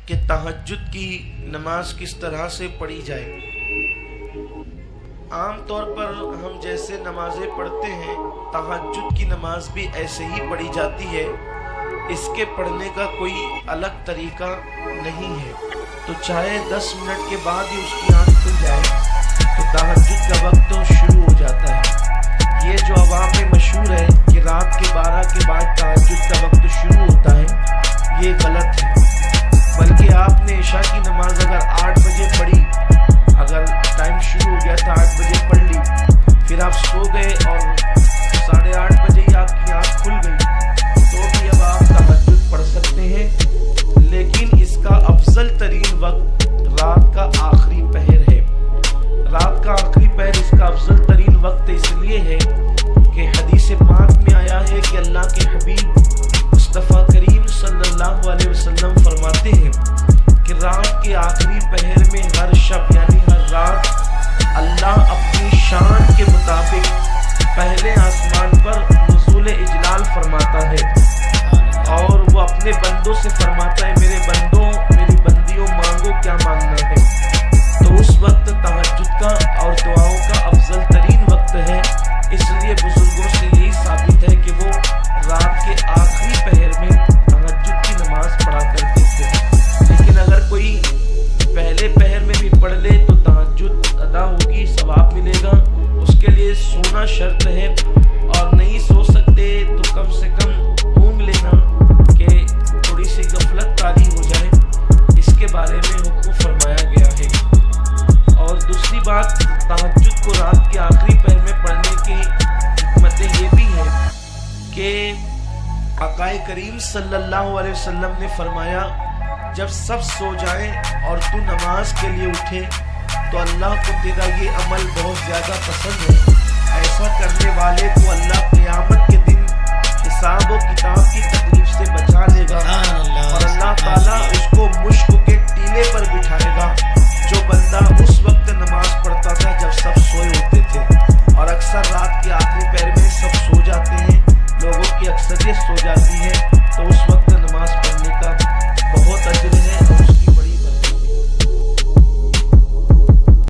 کہ तहज्जुद की नमाज किस तरह से पढ़ी जाए। आम तौर पर हम जैसे नमाजें पढ़ते हैं, तहज्जुद की नमाज भी ऐसे ही पढ़ी जाती है। इसके पढ़ने का कोई अलग तरीका नहीं है। तो चाहे 10 मिनट के बाद ही उसकी आँख खुल जाए तो तहज्जुद का वक्त तो शुरू हो जाता है। ये जो अवाम में मशहूर है कि रात के 12 के बाद तहज्जुद का वक्त शुरू होता है, ये गलत है। बल्कि आपने इशा की नमाज अगर 8 बजे पढ़ी, अगर टाइम शुरू हो गया था 8 बजे पढ़ ली, फिर आप सो गए और 8:30 बजे ही आपकी आँख खुल गई, तो भी अब आप तहज्जुद पढ़ सकते हैं। लेकिन इसका अफजल तरीन वक्त रात का आखिरी पहर है। रात का आखिरी पहर इसका अफजल तरीन वक्त इसलिए है कि हदीस पाक में आया है कि अल्लाह के हबीब मुस्तफ़ा करीम सल्लल्लाहु अलैहि वसल्लम फरमाते हैं कि रात के आखिरी पहर में हर शब यानी हर रात अल्लाह अपनी शान के मुताबिक पहले आसमान पर नुज़ूल इजलाल फरमाता है और वो अपने बंदों से फरमाता है, मेरे बंदों मेरी बंदियों मांगो क्या मांगना है। तो उस वक्त तहज्जुद का और दुआओं का अफजल तरीन वक्त है। इसलिए बुजुर्गों से यही साबित है कि वो रात के आखिरी पहर में तहज्जुद की नमाज पढ़ा करते थे। लेकिन अगर कोई पहले पहर में भी पढ़ ले तो तहज्जुद अदा होगी, सवाब मिलेगा। उसके लिए सोना शर्त है और नहीं सो सकते तो कम से कम ऊँग लेना कि थोड़ी सी गफलत तारी हो जाए। इसके बारे में हुक्म फरमाया गया है। और दूसरी बात, तहज्जुद को रात के आखिरी पहर में पढ़ने की हिकमतें ये भी हैं कि आकाए करीम सल्लल्लाहु अलैहि वसल्लम ने फरमाया, जब सब सो जाएं और तू नमाज के लिए उठे तो अल्लाह को तेरा ये अमल बहुत ज़्यादा पसंद है। ऐसा करने वाले को अल्लाह क़यामत के दिन हिसाब व किताब की तकलीफ से बचा लेगा और अल्लाह ताला उसको मुश्क के टीले पर बिठाएगा। जो बंदा उस वक्त नमाज पढ़ता था जब सब सोए होते थे, और अक्सर रात के आखिरी पहर में सब सो जाते हैं, लोगों की अक्सरियत सो जाती है,